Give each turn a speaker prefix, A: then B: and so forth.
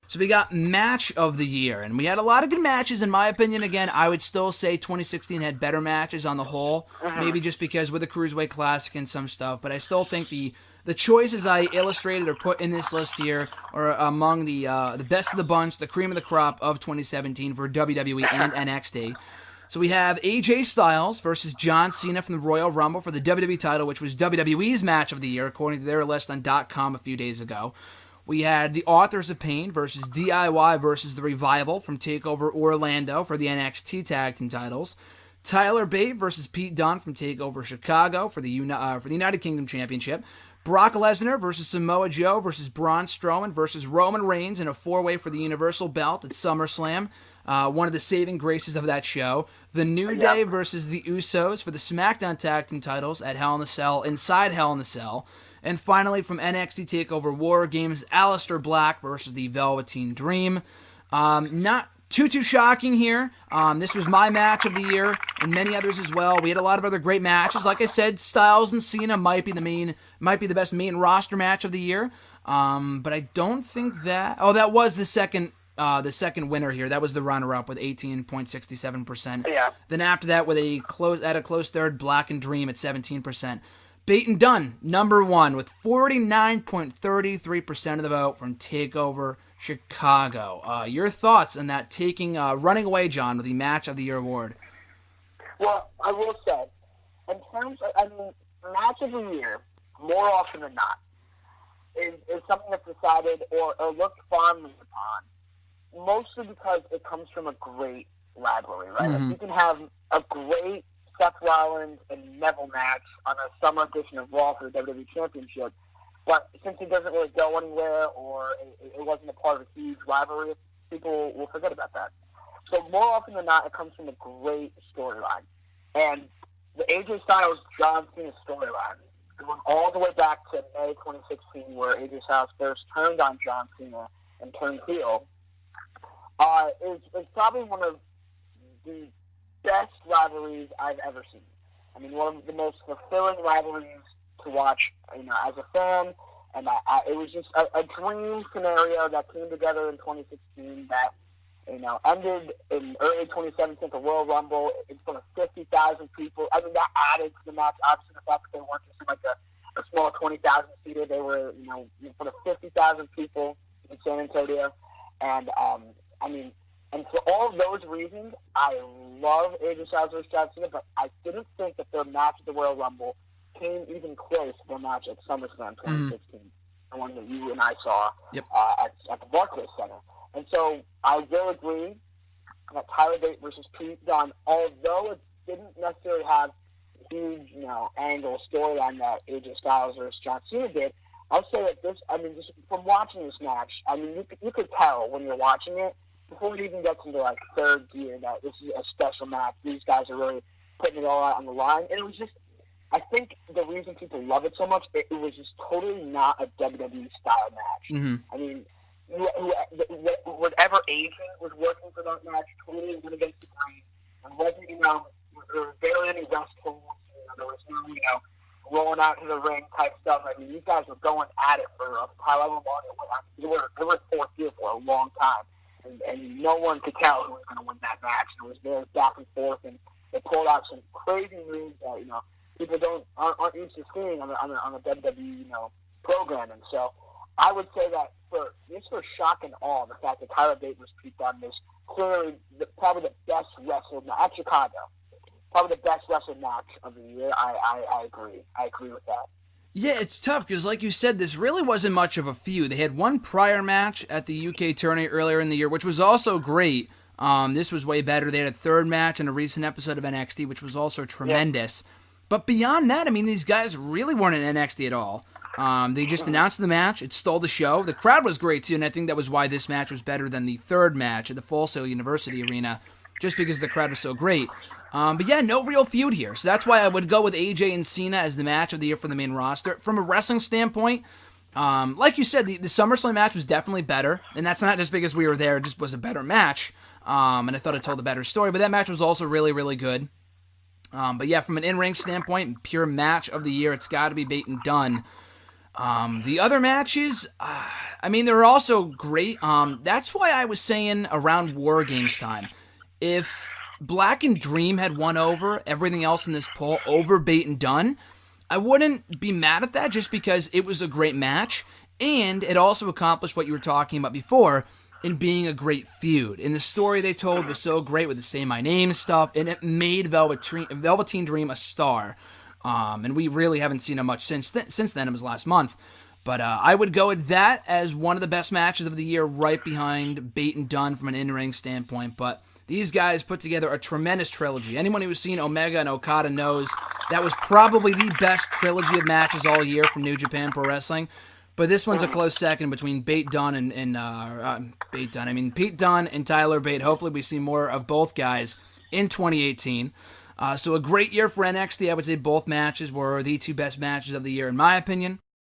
A: So we got match of the year, and we had a lot of good matches. In my opinion, again, I would still say 2016 had better matches on the whole, maybe just because with the Cruiserweight Classic and some stuff, but I still think the choices I illustrated or put in this list here are among the best of the bunch, the cream of the crop of 2017 for WWE and NXT. So we have AJ Styles versus John Cena from the Royal Rumble for the WWE title, which was WWE's match of the year, according to their list on .com a few days ago. We had the Authors of Pain versus DIY versus The Revival from TakeOver Orlando for the NXT Tag Team titles. Tyler Bate versus Pete Dunne from TakeOver Chicago for the United Kingdom Championship. Brock Lesnar versus Samoa Joe versus Braun Strowman versus Roman Reigns in a four-way for the Universal Belt at SummerSlam. One of the saving graces of that show. The New Day versus the Usos for the SmackDown Tag Team titles at Hell in a Cell, inside Hell in a Cell. And finally, from NXT TakeOver War Games, Aleister Black versus the Velveteen Dream. Not too shocking here. This was my match of the year, and many others as well. We had a lot of other great matches. Like I said, Styles and Cena might be the best main roster match of the year. But I don't think that. Oh, that was the second winner here. That was the runner-up with 18.67%.
B: Yeah.
A: Then after that, with a close third, Black and Dream at 17%. Bate and Dunne, number one, with 49.33% of the vote from TakeOver Chicago. Your thoughts on that running away, John, with the Match of the Year award?
B: Well, I will say, in terms of, Match of the Year, more often than not, is something that's decided or looked fondly upon, mostly because it comes from a great rivalry, right?
A: Mm-hmm.
B: Like, you can have a great Seth Rollins and Neville match on a summer edition of Raw for the WWE Championship, but since it doesn't really go anywhere or it wasn't a part of a huge rivalry, people will forget about that. So more often than not, it comes from a great storyline. And the AJ Styles John Cena storyline, going all the way back to May 2016, where AJ Styles first turned on John Cena and turned heel, is probably one of the best rivalries I've ever seen. I mean, one of the most fulfilling rivalries to watch, as a fan. And it was just a dream scenario that came together in 2016 that, ended in early 2017 at the Royal Rumble in front of 50,000 people. I mean, that added to the match. Obviously, the fact that they weren't just like a small 20,000 seater. They were, in front of 50,000 people in San Antonio. And, and for all of those reasons, I love AJ Styles versus John Cena, but I didn't think that their match at the Royal Rumble came even close to their match at SummerSlam 2016, the one that you and I saw at the Barclays Center. And so I will agree that Tyler Bate versus Pete Dunne, although it didn't necessarily have a huge, angle storyline that AJ Styles versus John Cena did, I'll say that just from watching this match, you could tell when you're watching it, before it even gets into like third gear, that this is a special match. These guys are really putting it all out on the line. And it was just, I think the reason people love it so much, it was just totally not a WWE style match.
A: Mm-hmm.
B: I mean, whatever agent was working for that match totally went against the grain. And wasn't, there was barely any rest holds. There was no, rolling out to the ring type stuff. I mean, these guys were going at it for however long it was. They were fourth gear for a long time. And no one could tell who was going to win that match. It was very back and forth, and they pulled out some crazy moves that people aren't used to seeing on the WWE programming. So I would say that for shock and awe, the fact that Tyler Bate was Pete Dunne is clearly probably the best wrestled at Chicago, probably the best wrestled match of the year. I agree. I agree with that.
A: Yeah, it's tough because, like you said, this really wasn't much of a feud. They had one prior match at the UK tourney earlier in the year, which was also great. This was way better. They had a third match in a recent episode of NXT, which was also tremendous. Yeah. But beyond that, these guys really weren't in NXT at all. They just announced the match. It stole the show. The crowd was great, too, and I think that was why this match was better than the third match at the Full Sail University Arena, just because the crowd was so great. But yeah, no real feud here. So that's why I would go with AJ and Cena as the match of the year for the main roster. From a wrestling standpoint, like you said, the SummerSlam match was definitely better. And that's not just because we were there. It just was a better match. And I thought it told a better story. But that match was also really, really good. But yeah, from an in-ring standpoint, pure match of the year, it's got to be Bate and Dunne. The other matches, I mean, they were also great. That's why I was saying around War Games time, if Black and Dream had won over everything else in this poll over Bait and Dunn, I wouldn't be mad at that just because it was a great match, and it also accomplished what you were talking about before in being a great feud. And the story they told was so great with the Say My Name stuff, and it made Velveteen Dream a star. And we really haven't seen him much since then. It was last month. But I would go with that as one of the best matches of the year, right behind Bait and Dunn from an in-ring standpoint. But these guys put together a tremendous trilogy. Anyone who's seen Omega and Okada knows that was probably the best trilogy of matches all year from New Japan Pro Wrestling. But this one's a close second between Pete Dunne and Tyler Bate. Hopefully we see more of both guys in 2018. So a great year for NXT. I would say both matches were the two best matches of the year, in my opinion.